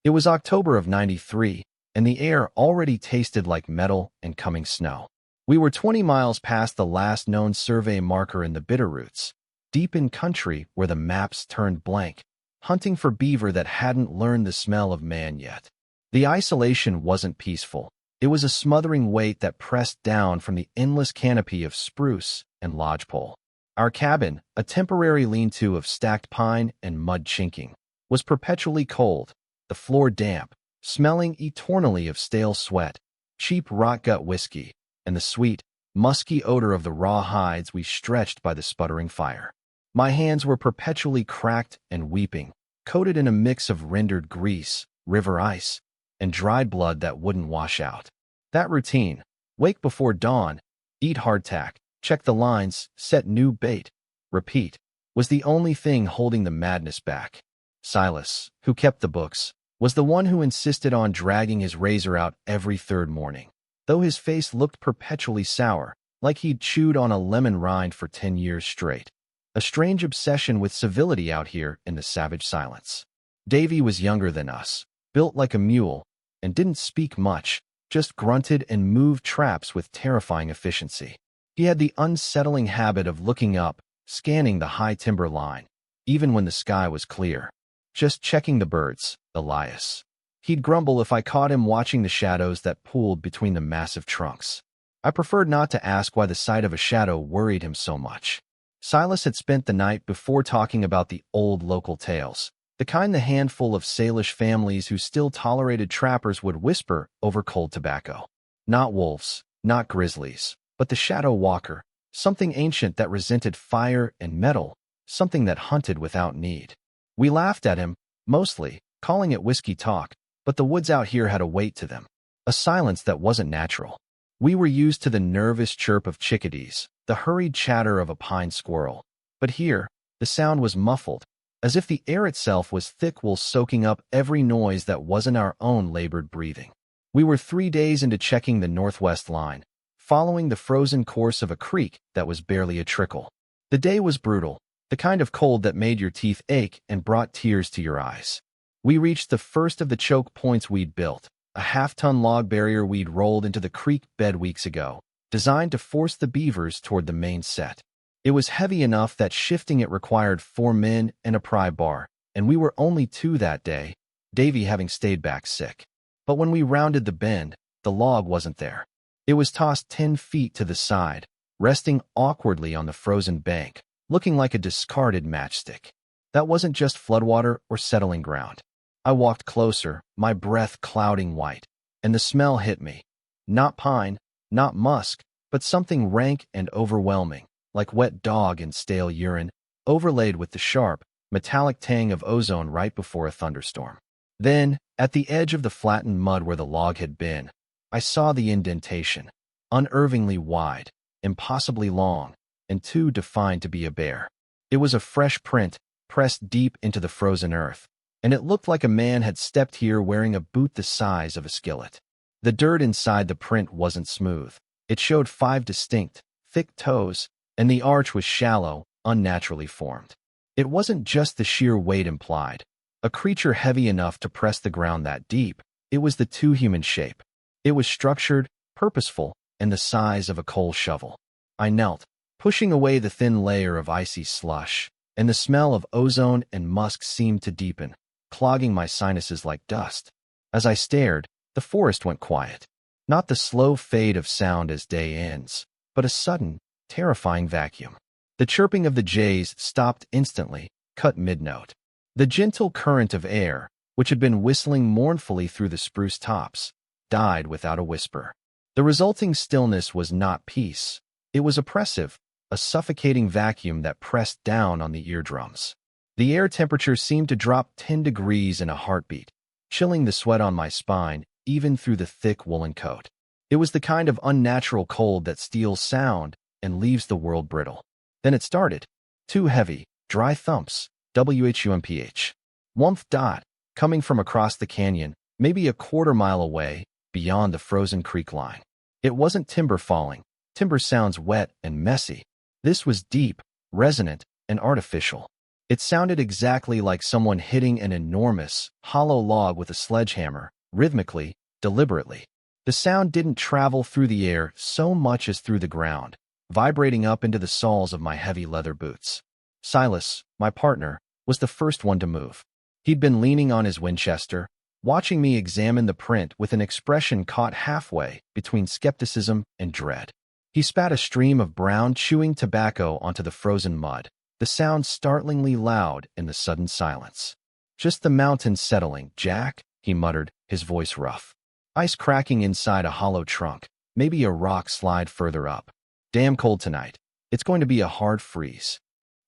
It was October of '93, and the air already tasted like metal and coming snow. We were 20 miles past the last known survey marker in the Bitterroots, deep in country where the maps turned blank, hunting for beaver that hadn't learned the smell of man yet. The isolation wasn't peaceful. It was a smothering weight that pressed down from the endless canopy of spruce and lodgepole. Our cabin, a temporary lean-to of stacked pine and mud chinking, was perpetually cold, the floor damp, smelling eternally of stale sweat, cheap rot-gut whiskey, and the sweet, musky odor of the raw hides we stretched by the sputtering fire. My hands were perpetually cracked and weeping, coated in a mix of rendered grease, river ice, and dried blood that wouldn't wash out. That routine, wake before dawn, eat hardtack, check the lines, set new bait, repeat, was the only thing holding the madness back. Silas, who kept the books, was the one who insisted on dragging his razor out every third morning, though his face looked perpetually sour, like he'd chewed on a lemon rind for 10 years straight. A strange obsession with civility out here in the savage silence. Davy was younger than us, built like a mule, and didn't speak much, just grunted and moved traps with terrifying efficiency. He had the unsettling habit of looking up, scanning the high timber line, even when the sky was clear. Just checking the birds, Elias. He'd grumble if I caught him watching the shadows that pooled between the massive trunks. I preferred not to ask why the sight of a shadow worried him so much. Silas had spent the night before talking about the old local tales, the kind the handful of Salish families who still tolerated trappers would whisper over cold tobacco. Not wolves, not grizzlies, but the shadow walker, something ancient that resented fire and metal, something that hunted without need. We laughed at him, mostly, calling it whiskey talk, but the woods out here had a weight to them, a silence that wasn't natural. We were used to the nervous chirp of chickadees, the hurried chatter of a pine squirrel. But here, the sound was muffled, as if the air itself was thick wool soaking up every noise that wasn't our own labored breathing. We were 3 days into checking the northwest line, following the frozen course of a creek that was barely a trickle. The day was brutal, the kind of cold that made your teeth ache and brought tears to your eyes. We reached the first of the choke points we'd built, a half-ton log barrier we'd rolled into the creek bed weeks ago, designed to force the beavers toward the main set. It was heavy enough that shifting it required 4 men and a pry bar, and we were only 2 that day, Davy having stayed back sick. But when we rounded the bend, the log wasn't there. It was tossed 10 feet to the side, resting awkwardly on the frozen bank, looking like a discarded matchstick. That wasn't just floodwater or settling ground. I walked closer, my breath clouding white, and the smell hit me. Not pine, not musk, but something rank and overwhelming, like wet dog and stale urine, overlaid with the sharp, metallic tang of ozone right before a thunderstorm. Then, at the edge of the flattened mud where the log had been, I saw the indentation, unnervingly wide, impossibly long, and too defined to be a bear. It was a fresh print, pressed deep into the frozen earth, and it looked like a man had stepped here wearing a boot the size of a skillet. The dirt inside the print wasn't smooth. It showed 5 distinct, thick toes, and the arch was shallow, unnaturally formed. It wasn't just the sheer weight implied, a creature heavy enough to press the ground that deep. It was the too human shape. It was structured, purposeful, and the size of a coal shovel. I knelt, pushing away the thin layer of icy slush, and the smell of ozone and musk seemed to deepen, clogging my sinuses like dust. As I stared, the forest went quiet. Not the slow fade of sound as day ends, but a sudden, terrifying vacuum. The chirping of the jays stopped instantly, cut mid-note. The gentle current of air, which had been whistling mournfully through the spruce tops, died without a whisper. The resulting stillness was not peace. It was oppressive, a suffocating vacuum that pressed down on the eardrums. The air temperature seemed to drop 10 degrees in a heartbeat, chilling the sweat on my spine, even through the thick woolen coat. It was the kind of unnatural cold that steals sound and leaves the world brittle. Then it started. 2 heavy, dry thumps, WHUMPH. Whumph dot, coming from across the canyon, maybe a quarter-mile away, beyond the frozen creek line. It wasn't timber falling. Timber sounds wet and messy. This was deep, resonant, and artificial. It sounded exactly like someone hitting an enormous, hollow log with a sledgehammer, rhythmically, deliberately. The sound didn't travel through the air so much as through the ground, vibrating up into the soles of my heavy leather boots. Silas, my partner, was the first one to move. He'd been leaning on his Winchester, watching me examine the print with an expression caught halfway between skepticism and dread. He spat a stream of brown chewing tobacco onto the frozen mud, the sound startlingly loud in the sudden silence. "Just the mountains settling, Jack," he muttered, his voice rough. "Ice cracking inside a hollow trunk, maybe a rock slide further up. Damn cold tonight. It's going to be a hard freeze."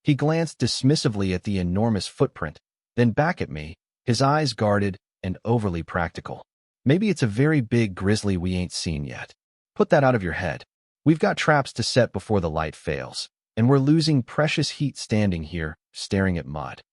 He glanced dismissively at the enormous footprint, then back at me, his eyes guarded and overly practical. "Maybe it's a very big grizzly we ain't seen yet. Put that out of your head. We've got traps to set before the light fails, and we're losing precious heat standing here, staring at mud."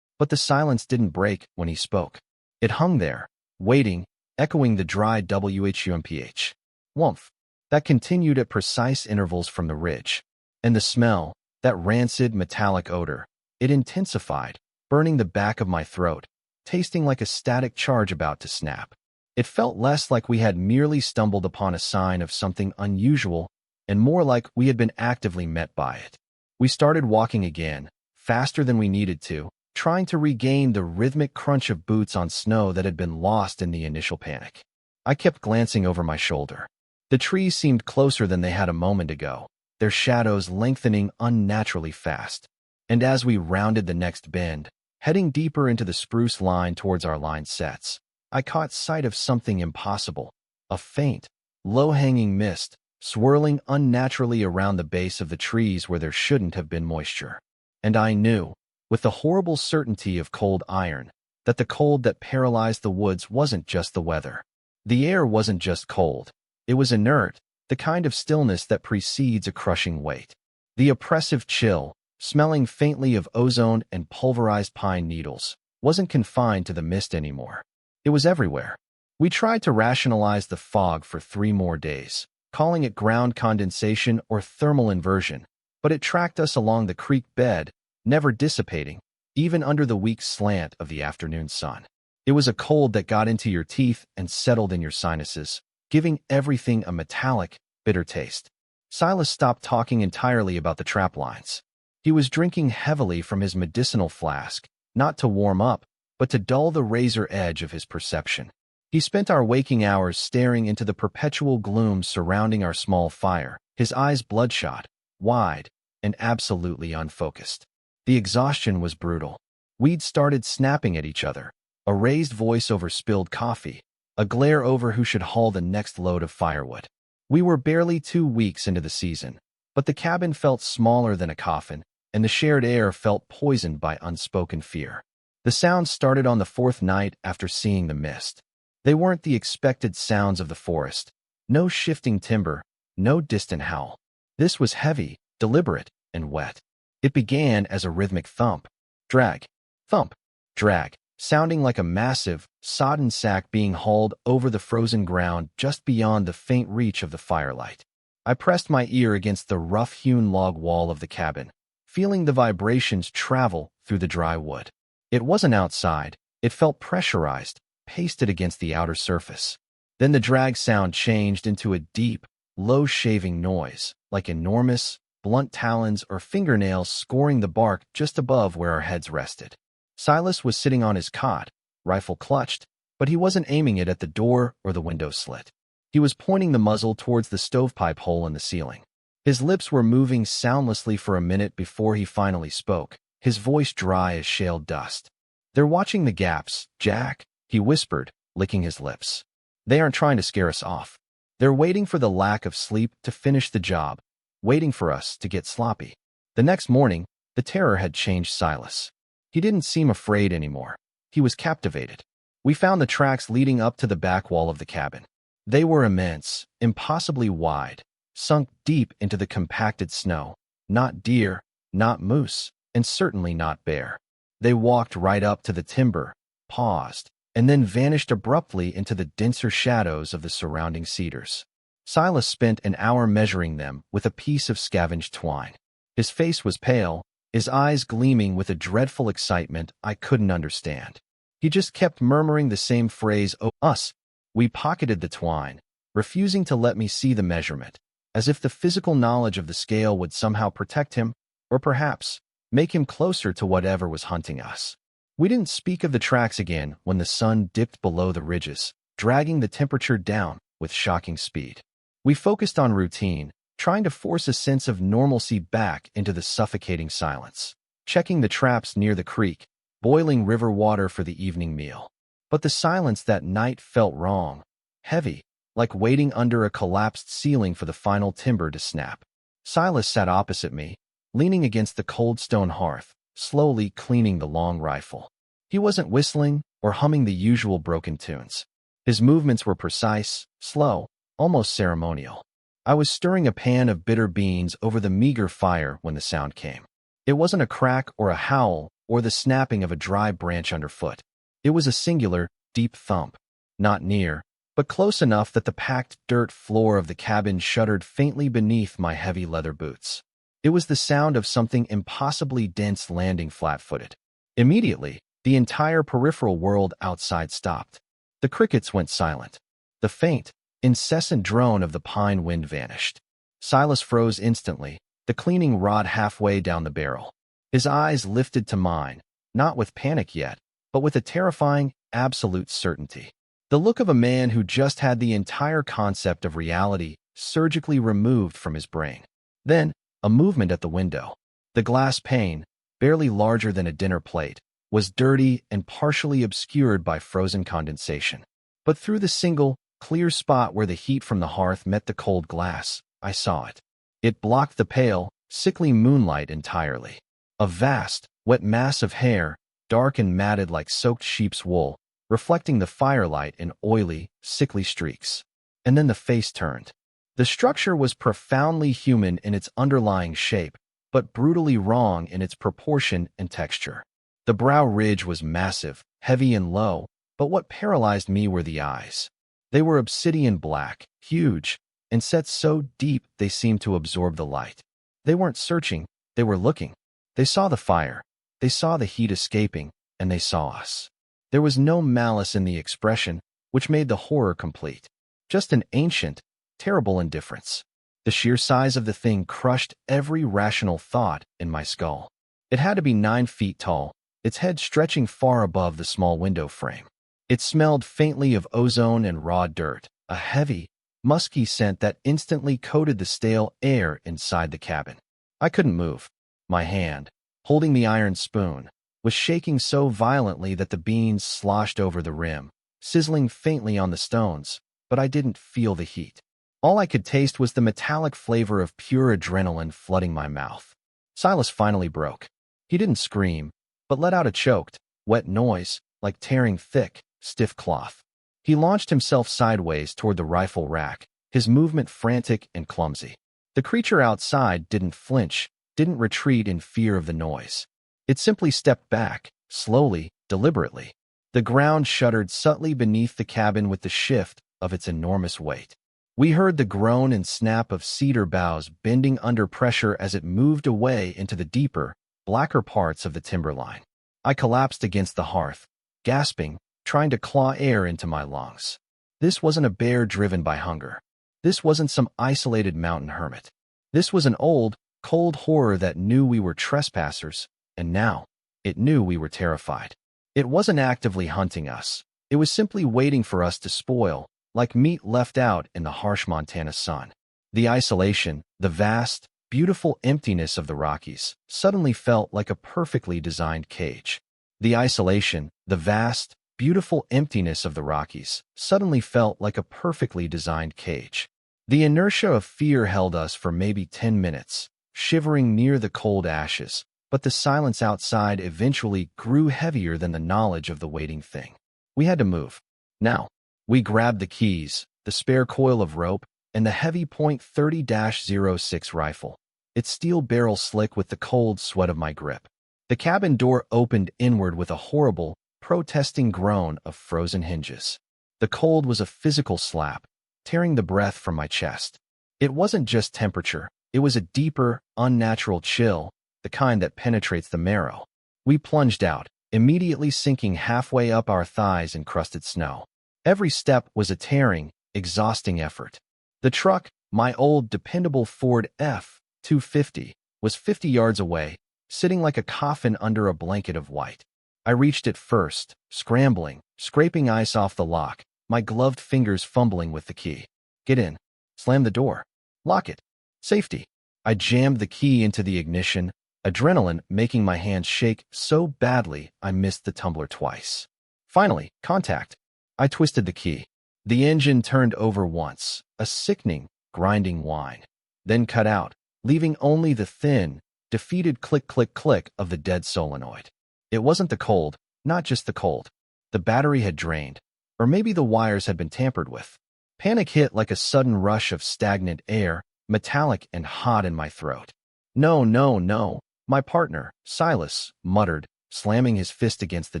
But the silence didn't break when he spoke. It hung there, waiting, echoing the dry whumph, whumph, that continued at precise intervals from the ridge. And the smell, that rancid metallic odor, it intensified, burning the back of my throat, tasting like a static charge about to snap. It felt less like we had merely stumbled upon a sign of something unusual and more like we had been actively met by it. We started walking again, faster than we needed to, trying to regain the rhythmic crunch of boots on snow that had been lost in the initial panic. I kept glancing over my shoulder. The trees seemed closer than they had a moment ago, their shadows lengthening unnaturally fast. And as we rounded the next bend, heading deeper into the spruce line towards our line sets, I caught sight of something impossible, a faint, low-hanging mist, swirling unnaturally around the base of the trees where there shouldn't have been moisture. And I knew, with the horrible certainty of cold iron, that the cold that paralyzed the woods wasn't just the weather. The air wasn't just cold. It was inert, the kind of stillness that precedes a crushing weight. The oppressive chill, smelling faintly of ozone and pulverized pine needles, wasn't confined to the mist anymore. It was everywhere. We tried to rationalize the fog for 3 more days, calling it ground condensation or thermal inversion, but it tracked us along the creek bed, never dissipating, even under the weak slant of the afternoon sun. It was a cold that got into your teeth and settled in your sinuses, giving everything a metallic, bitter taste. Silas stopped talking entirely about the trap lines. He was drinking heavily from his medicinal flask, not to warm up, but to dull the razor edge of his perception. He spent our waking hours staring into the perpetual gloom surrounding our small fire, his eyes bloodshot, wide, and absolutely unfocused. The exhaustion was brutal. We'd started snapping at each other, a raised voice over spilled coffee, a glare over who should haul the next load of firewood. We were barely 2 weeks into the season, but the cabin felt smaller than a coffin, and the shared air felt poisoned by unspoken fear. The sounds started on the 4th night after seeing the mist. They weren't the expected sounds of the forest. No shifting timber, no distant howl. This was heavy, deliberate, and wet. It began as a rhythmic thump, drag, thump, drag, sounding like a massive, sodden sack being hauled over the frozen ground just beyond the faint reach of the firelight. I pressed my ear against the rough-hewn log wall of the cabin, feeling the vibrations travel through the dry wood. It wasn't outside. It felt pressurized, pasted against the outer surface. Then the drag sound changed into a deep, low shaving noise, like enormous, blunt talons or fingernails scoring the bark just above where our heads rested. Silas was sitting on his cot, rifle clutched, but he wasn't aiming it at the door or the window slit. He was pointing the muzzle towards the stovepipe hole in the ceiling. His lips were moving soundlessly for a minute before he finally spoke, his voice dry as shale dust. "They're watching the gaps, Jack," he whispered, licking his lips. "They aren't trying to scare us off. They're waiting for the lack of sleep to finish the job, waiting for us to get sloppy." The next morning, the terror had changed Silas. He didn't seem afraid anymore. He was captivated. We found the tracks leading up to the back wall of the cabin. They were immense, impossibly wide, sunk deep into the compacted snow. Not deer, not moose, and certainly not bear. They walked right up to the timber, paused, and then vanished abruptly into the denser shadows of the surrounding cedars. Silas spent an hour measuring them with a piece of scavenged twine. His face was pale, his eyes gleaming with a dreadful excitement I couldn't understand. He just kept murmuring the same phrase, "Oh, us." We pocketed the twine, refusing to let me see the measurement, as if the physical knowledge of the scale would somehow protect him, or perhaps make him closer to whatever was hunting us. We didn't speak of the tracks again when the sun dipped below the ridges, dragging the temperature down with shocking speed. We focused on routine, trying to force a sense of normalcy back into the suffocating silence, checking the traps near the creek, boiling river water for the evening meal. But the silence that night felt wrong, heavy, like waiting under a collapsed ceiling for the final timber to snap. Silas sat opposite me, leaning against the cold stone hearth, slowly cleaning the long rifle. He wasn't whistling or humming the usual broken tunes. His movements were precise, slow, almost ceremonial. I was stirring a pan of bitter beans over the meager fire when the sound came. It wasn't a crack or a howl or the snapping of a dry branch underfoot. It was a singular, deep thump, not near, but close enough that the packed dirt floor of the cabin shuddered faintly beneath my heavy leather boots. It was the sound of something impossibly dense landing flat-footed. Immediately, the entire peripheral world outside stopped. The crickets went silent. The faint, incessant drone of the pine wind vanished. Silas froze instantly, the cleaning rod halfway down the barrel. His eyes lifted to mine, not with panic yet, but with a terrifying, absolute certainty. The look of a man who just had the entire concept of reality surgically removed from his brain. Then, a movement at the window. The glass pane, barely larger than a dinner plate, was dirty and partially obscured by frozen condensation. But through the single, clear spot where the heat from the hearth met the cold glass, I saw it. It blocked the pale, sickly moonlight entirely. A vast, wet mass of hair, dark and matted like soaked sheep's wool, reflecting the firelight in oily, sickly streaks. And then the face turned. The structure was profoundly human in its underlying shape, but brutally wrong in its proportion and texture. The brow ridge was massive, heavy and low, but what paralyzed me were the eyes. They were obsidian black, huge, and set so deep they seemed to absorb the light. They weren't searching, they were looking. They saw the fire, they saw the heat escaping, and they saw us. There was no malice in the expression, which made the horror complete. Just an ancient, terrible indifference. The sheer size of the thing crushed every rational thought in my skull. It had to be 9 feet tall, its head stretching far above the small window frame. It smelled faintly of ozone and raw dirt, a heavy, musky scent that instantly coated the stale air inside the cabin. I couldn't move. My hand, holding the iron spoon, was shaking so violently that the beans sloshed over the rim, sizzling faintly on the stones, but I didn't feel the heat. All I could taste was the metallic flavor of pure adrenaline flooding my mouth. Silas finally broke. He didn't scream, but let out a choked, wet noise, like tearing thick, stiff cloth. He launched himself sideways toward the rifle rack, his movement frantic and clumsy. The creature outside didn't flinch, didn't retreat in fear of the noise. It simply stepped back, slowly, deliberately. The ground shuddered subtly beneath the cabin with the shift of its enormous weight. We heard the groan and snap of cedar boughs bending under pressure as it moved away into the deeper, blacker parts of the timberline. I collapsed against the hearth, gasping, trying to claw air into my lungs. This wasn't a bear driven by hunger. This wasn't some isolated mountain hermit. This was an old, cold horror that knew we were trespassers, and now, it knew we were terrified. It wasn't actively hunting us. It was simply waiting for us to spoil, like meat left out in the harsh Montana sun. The isolation, the vast, beautiful emptiness of the Rockies, suddenly felt like a perfectly designed cage. The isolation, the vast, beautiful emptiness of the Rockies, suddenly felt like a perfectly designed cage. The inertia of fear held us for maybe 10 minutes, shivering near the cold ashes, but the silence outside eventually grew heavier than the knowledge of the waiting thing. We had to move. Now. We grabbed the keys, the spare coil of rope, and the heavy .30-06 rifle, its steel barrel slick with the cold sweat of my grip. The cabin door opened inward with a horrible, protesting groan of frozen hinges. The cold was a physical slap, tearing the breath from my chest. It wasn't just temperature, it was a deeper, unnatural chill, the kind that penetrates the marrow. We plunged out, immediately sinking halfway up our thighs in crusted snow. Every step was a tearing, exhausting effort. The truck, my old dependable Ford F-250, was 50 yards away, sitting like a coffin under a blanket of white. I reached it first, scrambling, scraping ice off the lock, my gloved fingers fumbling with the key. Get in. Slam the door. Lock it. Safety. I jammed the key into the ignition, adrenaline making my hands shake so badly I missed the tumbler twice. Finally, contact. I twisted the key. The engine turned over once, a sickening, grinding whine, then cut out, leaving only the thin, defeated click-click-click of the dead solenoid. It wasn't the cold, not just the cold. The battery had drained, or maybe the wires had been tampered with. Panic hit like a sudden rush of stagnant air, metallic and hot in my throat. No, no, no, my partner, Silas, muttered, slamming his fist against the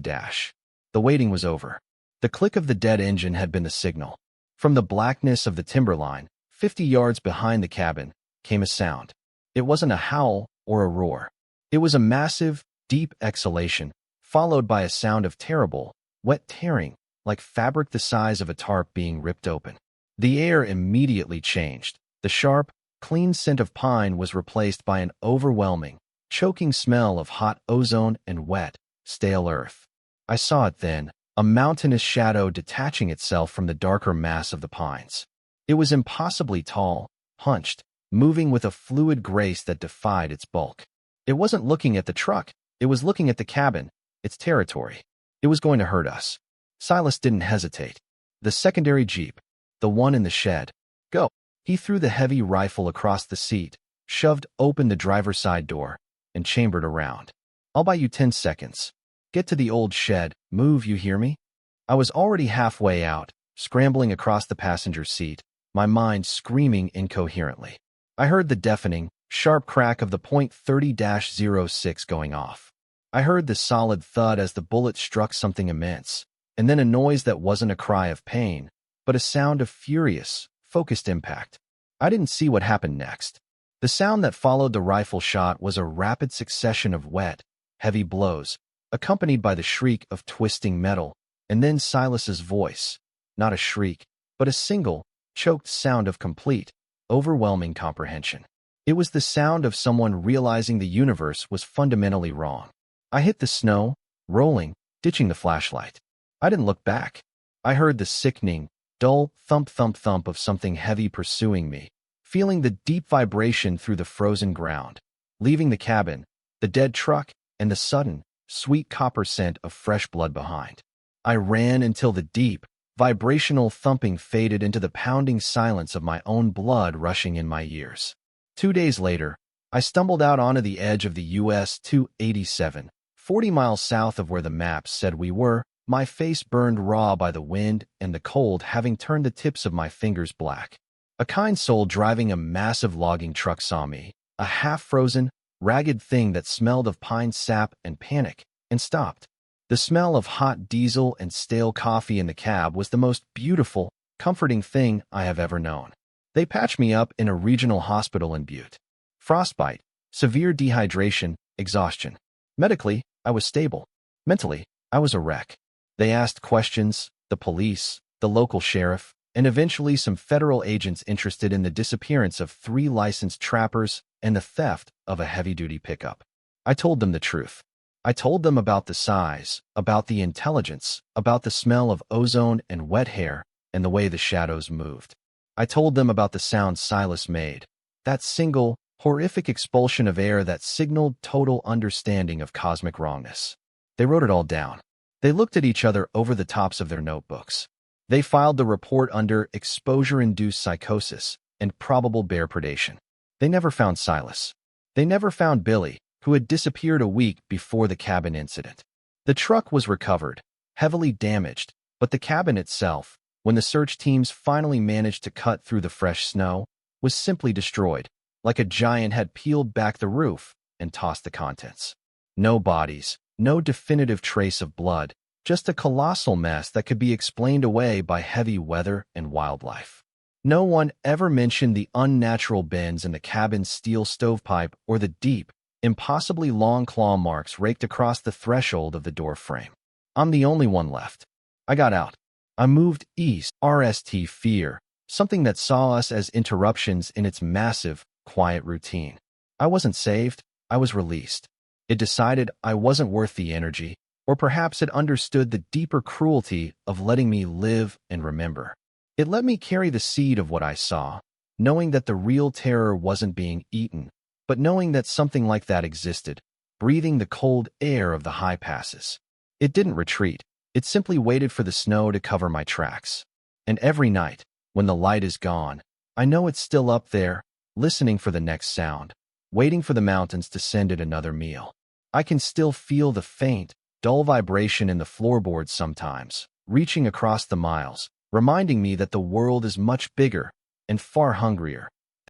dash. The waiting was over. The click of the dead engine had been the signal. From the blackness of the timberline, 50 yards behind the cabin, came a sound. It wasn't a howl or a roar. It was a massive, deep exhalation, followed by a sound of terrible, wet tearing, like fabric the size of a tarp being ripped open. The air immediately changed. The sharp, clean scent of pine was replaced by an overwhelming, choking smell of hot ozone and wet, stale earth. I saw it then, a mountainous shadow detaching itself from the darker mass of the pines. It was impossibly tall, hunched, moving with a fluid grace that defied its bulk. It wasn't looking at the truck, it was looking at the cabin, its territory. It was going to hurt us. Silas didn't hesitate. The secondary jeep, the one in the shed. Go. He threw the heavy rifle across the seat, shoved open the driver's side door, and chambered around. I'll buy you 10 seconds. Get to the old shed, move, you hear me? I was already halfway out, scrambling across the passenger seat, my mind screaming incoherently. I heard the deafening, sharp crack of the .30-06 going off. I heard the solid thud as the bullet struck something immense, and then a noise that wasn't a cry of pain, but a sound of furious, focused impact. I didn't see what happened next. The sound that followed the rifle shot was a rapid succession of wet, heavy blows, accompanied by the shriek of twisting metal, and then Silas's voice, not a shriek, but a single, choked sound of complete, overwhelming comprehension. It was the sound of someone realizing the universe was fundamentally wrong. I hit the snow, rolling, ditching the flashlight. I didn't look back. I heard the sickening, dull thump-thump-thump of something heavy pursuing me, feeling the deep vibration through the frozen ground, leaving the cabin, the dead truck, and the sudden, sweet copper scent of fresh blood behind. I ran until the deep, vibrational thumping faded into the pounding silence of my own blood rushing in my ears. 2 days later, I stumbled out onto the edge of the US 287, 40 miles south of where the maps said we were, my face burned raw by the wind and the cold having turned the tips of my fingers black. A kind soul driving a massive logging truck saw me, a half-frozen, ragged thing that smelled of pine sap and panic, and stopped. The smell of hot diesel and stale coffee in the cab was the most beautiful, comforting thing I have ever known. They patched me up in a regional hospital in Butte. Frostbite, severe dehydration, exhaustion. Medically, I was stable. Mentally, I was a wreck. They asked questions, the police, the local sheriff, and eventually some federal agents interested in the disappearance of 3 licensed trappers and the theft of a heavy-duty pickup. I told them the truth. I told them about the size, about the intelligence, about the smell of ozone and wet hair, and the way the shadows moved. I told them about the sound Silas made, that single, horrific expulsion of air that signaled total understanding of cosmic wrongness. They wrote it all down. They looked at each other over the tops of their notebooks. They filed the report under exposure-induced psychosis and probable bear predation. They never found Silas. They never found Billy, who had disappeared a week before the cabin incident. The truck was recovered, heavily damaged, but the cabin itself, when the search teams finally managed to cut through the fresh snow, was simply destroyed, like a giant had peeled back the roof and tossed the contents. No bodies, no definitive trace of blood, just a colossal mess that could be explained away by heavy weather and wildlife. No one ever mentioned the unnatural bends in the cabin's steel stovepipe or the deep, Impossibly long claw marks raked across the threshold of the door frame. I'm the only one left. I got out. I moved east, RST fear, something that saw us as interruptions in its massive, quiet routine. I wasn't saved, I was released. It decided I wasn't worth the energy, or perhaps it understood the deeper cruelty of letting me live and remember. It let me carry the seed of what I saw, knowing that the real terror wasn't being eaten, but knowing that something like that existed, breathing the cold air of the high passes. It didn't retreat. It simply waited for the snow to cover my tracks. And every night, when the light is gone, I know it's still up there, listening for the next sound, waiting for the mountains to send it another meal. I can still feel the faint, dull vibration in the floorboards sometimes, reaching across the miles, reminding me that the world is much bigger and far hungrier